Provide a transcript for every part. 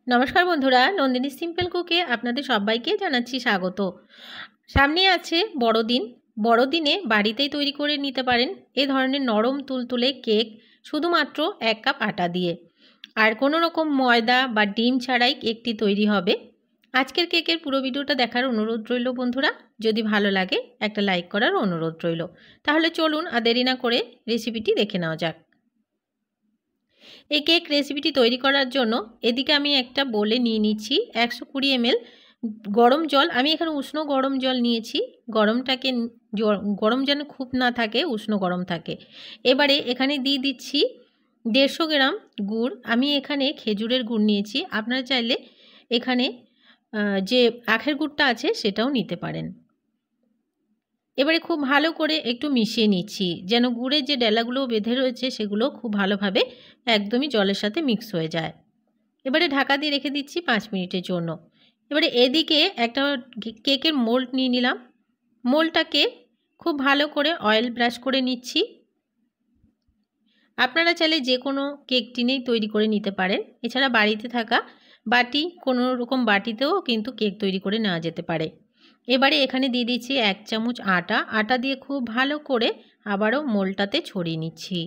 নমস্কার বন্ধুরা, নন্দিনী সিম্পল কুকে আপনাদের সবাইকে জানাচ্ছি স্বাগত। সামনে আছে বড়দিন। বড়দিনে বাড়িতেই তৈরি করে নিতে পারেন এ ধরনের নরম তুলতুলে কেক শুধুমাত্র 1 কাপ আটা দিয়ে। আর কোনো রকম ময়দা বা ডিম ছাড়াই কেকটি তৈরি হবে। আজকের কেকের পুরো ভিডিওটা দেখার অনুরোধ রইল বন্ধুরা। যদি ভালো লাগে একটা লাইক করার অনুরোধ রইল। তাহলে চলুন আর দেরি না করে রেসিপিটি দেখে নেওয়া যাক। এই কেক রেসিপিটি তৈরি করার জন্য এদিকে আমি একটা বোলে নিয়ে নিচ্ছি 120 ml গরম জল। আমি এখানে উষ্ণ গরম জল নিয়েছি। গরম যেন খুব না থাকে, উষ্ণ গরম থাকে। এবারে এখানে দিয়ে দিচ্ছি 150 গ্রাম গুড়। আমি এখানে খেজুরের গুড় নিয়েছি। আপনারা চাইলে এখানে যে আখের গুড়টা আছে সেটাও নিতে পারেন। এবারে খুব ভালো করে একটু মিশিয়ে নিচ্ছি, যেন গুড়ের যে ডেলাগুলো বেঁধে রয়েছে সেগুলো খুব ভালোভাবে একদমই জলের সাথে মিক্স হয়ে যায়। এবারে ঢাকা দিয়ে রেখে দিচ্ছি 5 মিনিটের জন্য। এবারে এদিকে একটা কেকের মোল্ড নিয়ে নিলাম। মোল্ডটাকে খুব ভালো করে অয়েল ব্রাশ করে নিচ্ছি। আপনারা চাইলে যে কোনো কেক টিনেই তৈরি করে নিতে পারেন। এছাড়া বাড়িতে থাকা বাটি, কোনো রকম বাটিতেও কিন্তু কেক তৈরি করে নেওয়া যেতে পারে। এবারে এখানে দিয়ে দিচ্ছি 1 চামচ আটা। আটা দিয়ে খুব ভালো করে আবারও মোল্ডটাতে ছড়িয়ে নিচ্ছি।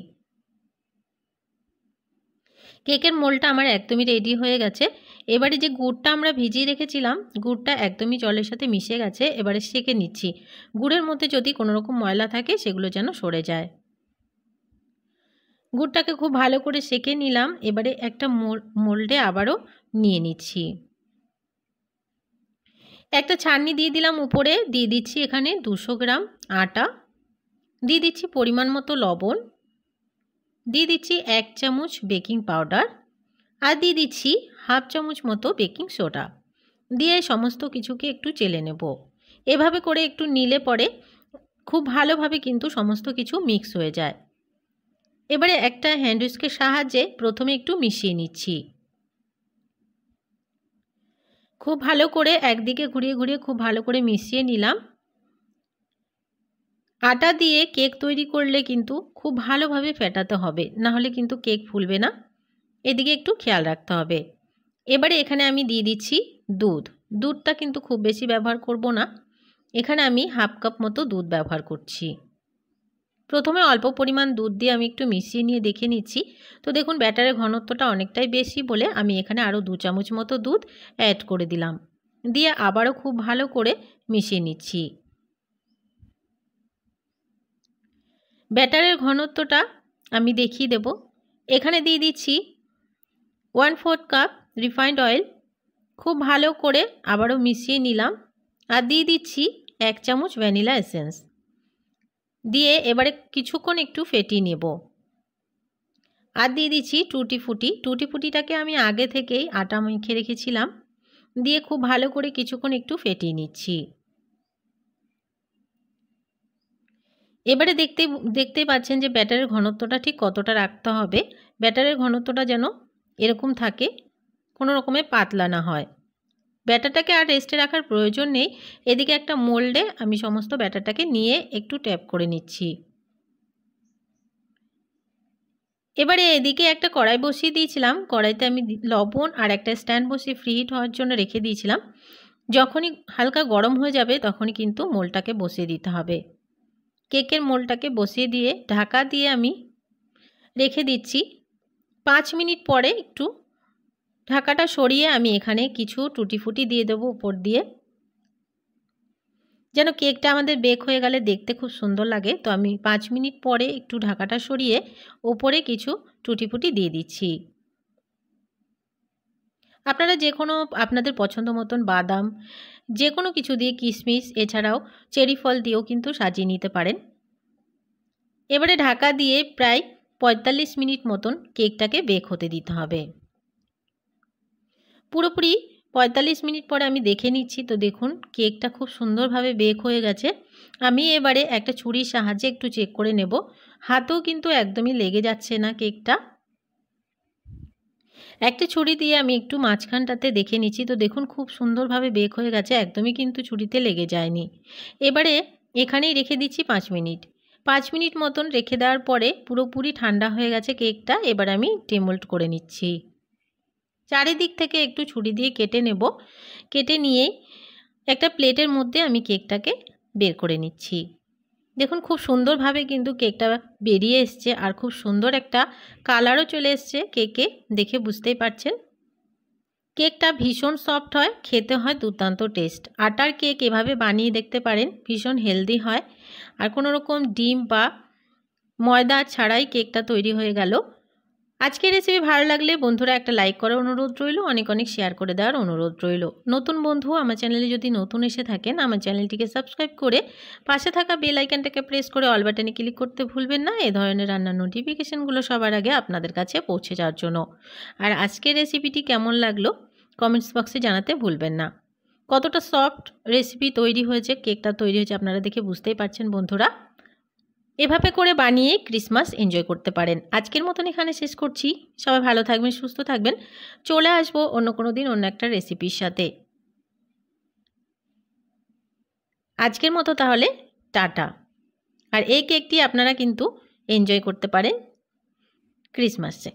কেকের মোল্ডটা আমার একদমই রেডি হয়ে গেছে। এবারে যে গুড়টা আমরা ভিজিয়ে রেখেছিলাম, গুড়টা একদমই জলের সাথে মিশে গেছে। এবারে সেঁকে নিচ্ছি। গুড়ের মধ্যে যদি কোনো রকম ময়লা থাকে সেগুলো যেন সরে যায়। গুড়টাকে খুব ভালো করে সেঁকে নিলাম। এবারে একটা মোল্ডে আবারও নিয়ে নিচ্ছি। একটা ছাঁকনি দিয়ে দিলাম উপরে। দিয়ে দিচ্ছি এখানে 200 গ্রাম আটা। দিয়ে দিচ্ছি পরিমাণ মতো লবণ। দিয়ে দিচ্ছি 1 চামচ বেকিং পাউডার। আর দিয়ে দিচ্ছি হাফ চামচ মতো বেকিং সোডা। দিয়ে সমস্ত কিছুকে একটু চেলে নেব। এভাবে করে একটু নিলে পরে খুব ভালোভাবে কিন্তু সমস্ত কিছু মিক্স হয়ে যায়। এবারে একটা হ্যান্ড হুইস্কের সাহায্যে প্রথমে একটু মিশিয়ে নিচ্ছি। খুব ভালো করে একদিকে ঘুরিয়ে ঘুরিয়ে খুব ভালো করে মিশিয়ে নিলাম। আটা দিয়ে কেক তৈরি করলে কিন্তু খুব ভালোভাবে ফেটাতে হবে, না হলে কিন্তু কেক ফুলবে না। এদিকে একটু খেয়াল রাখতে হবে। এবারে এখানে আমি দিয়ে দিচ্ছি দুধ। দুধটা কিন্তু খুব বেশি ব্যবহার করব না। এখানে আমি হাফ কাপ মতো দুধ ব্যবহার করছি। প্রথমে অল্প পরিমাণ দুধ দিয়ে আমি একটু মিশিয়ে নিয়ে দেখে নিচ্ছি। তো দেখুন ব্যাটারের ঘনত্বটা অনেকটাই বেশি বলে আমি এখানে আরও 2 চামচ মতো দুধ অ্যাড করে দিলাম। দিয়ে আবারও খুব ভালো করে মিশিয়ে নিচ্ছি। ব্যাটারের ঘনত্বটা আমি দেখিয়ে দেব। এখানে দিয়ে দিচ্ছি 1/4 কাপ রিফাইন্ড অয়েল। খুব ভালো করে আবারও মিশিয়ে নিলাম। আর দিয়ে দিচ্ছি 1 চামচ ভ্যানিলা এসেন্স। দিয়ে এবারে কিছুক্ষণ একটু ফেটিয়ে নেব। আর দিয়ে দিচ্ছি টুটি ফুটি। টুটি ফুটিটাকে আমি আগে থেকেই আটা মেখে রেখেছিলাম। দিয়ে খুব ভালো করে কিছুক্ষণ একটু ফেটিয়ে নিচ্ছি। এবারে দেখতেই পাচ্ছেন যে ব্যাটারের ঘনত্বটা ঠিক কতটা রাখতে হবে। ব্যাটারের ঘনত্বটা যেন এরকম থাকে, কোনো রকমে পাতলা না হয়। ব্যাটারটাকে আর রেস্টে রাখার প্রয়োজন নেই। এদিকে একটা মোল্ডে আমি সমস্ত ব্যাটারটাকে নিয়ে একটু ট্যাপ করে নিচ্ছি। এবারে এদিকে একটা কড়াই বসিয়ে দিয়েছিলাম। কড়াইতে আমি লবণ আর একটা স্ট্যান্ড বসিয়ে ফ্রি হিট হওয়ার জন্য রেখে দিয়েছিলাম। যখনই হালকা গরম হয়ে যাবে তখনই কিন্তু মোল্ডটাকে বসিয়ে দিতে হবে। কেকের মোল্ডটাকে বসিয়ে দিয়ে ঢাকা দিয়ে আমি রেখে দিচ্ছি। 5 মিনিট পরে একটু ঢাকাটা সরিয়ে আমি এখানে কিছু টুটি ফুটি দিয়ে দেবো উপর দিয়ে, যেন কেকটা আমাদের বেক হয়ে গেলে দেখতে খুব সুন্দর লাগে। তো আমি 5 মিনিট পরে একটু ঢাকাটা সরিয়ে ওপরে কিছু টুটি ফুটি দিয়ে দিচ্ছি। আপনারা যে কোনো আপনাদের পছন্দ মতন বাদাম যে কোনো কিছু দিয়ে, কিশমিশ এছাড়াও চেরি ফল দিয়েও কিন্তু সাজিয়ে নিতে পারেন। এবারে ঢাকা দিয়ে প্রায় 45 মিনিট মতন কেকটাকে বেক হতে দিতে হবে। পুরোপুরি 45 মিনিট পরে আমি দেখে নিচ্ছি। তো দেখুন কেকটা খুব সুন্দরভাবে বেক হয়ে গেছে। আমি এবারে একটা ছুরির সাহায্যে একটু চেক করে নেব। হাতেও কিন্তু একদমই লেগে যাচ্ছে না কেকটা। একটা ছুরি দিয়ে আমি একটু মাঝখানটাতে দেখে নিচ্ছি। তো দেখুন খুব সুন্দরভাবে বেক হয়ে গেছে, একদমই কিন্তু ছুরিতে লেগে যায়নি। এবারে এখানেই রেখে দিচ্ছি 5 মিনিট। 5 মিনিট মতন রেখে দেওয়ার পরে পুরোপুরি ঠান্ডা হয়ে গেছে কেকটা। এবার আমি ডিমোল্ড করে নিচ্ছি। চারিদিক থেকে একটু ছুরি দিয়ে কেটে নেব। কেটে নিয়েই একটা প্লেটের মধ্যে আমি কেকটাকে বের করে নিচ্ছি। দেখুন খুব সুন্দরভাবে কিন্তু কেকটা বেরিয়ে এসছে আর খুব সুন্দর একটা কালারও চলে এসছে কেকে, দেখে বুঝতেই পারছেন। কেকটা ভীষণ সফট হয়, খেতে হয় দুর্দান্ত টেস্ট। আটার কেক এভাবে বানিয়ে দেখতে পারেন, ভীষণ হেলদি হয়। আর কোনো রকম ডিম বা ময়দা ছাড়াই কেকটা তৈরি হয়ে গেল। আজকের রেসিপি ভালো লাগলে বন্ধুরা একটা লাইক করার অনুরোধ রইল, অনেক অনেক শেয়ার করে দেওয়ার অনুরোধ রইল। নতুন বন্ধু আমার চ্যানেলে যদি নতুন এসে থাকেন, আমার চ্যানেলটিকে সাবস্ক্রাইব করে পাশে থাকা বেল আইকনটাকে প্রেস করে অল বাটনে ক্লিক করতে ভুলবেন না, এই ধরনের রান্নার নোটিফিকেশানগুলো সবার আগে আপনাদের কাছে পৌঁছে যাওয়ার জন্য। আর আজকের রেসিপিটি কেমন লাগলো কমেন্টস বক্সে জানাতে ভুলবেন না। কতটা সফট রেসিপি তৈরি হয়েছে, কেকটা তৈরি হয়েছে আপনারা দেখে বুঝতেই পারছেন বন্ধুরা। এভাবে করে বানিয়ে ক্রিসমাস এনজয় করতে পারেন। আজকের মতন এখানে শেষ করছি। সবাই ভালো থাকবেন, সুস্থ থাকবেন। চলে আসবো অন্য কোনো দিন অন্য একটা রেসিপির সাথে। আজকের মতো তাহলে টাটা। আর এই কেকটি আপনারা কিন্তু এনজয় করতে পারেন ক্রিসমাসে।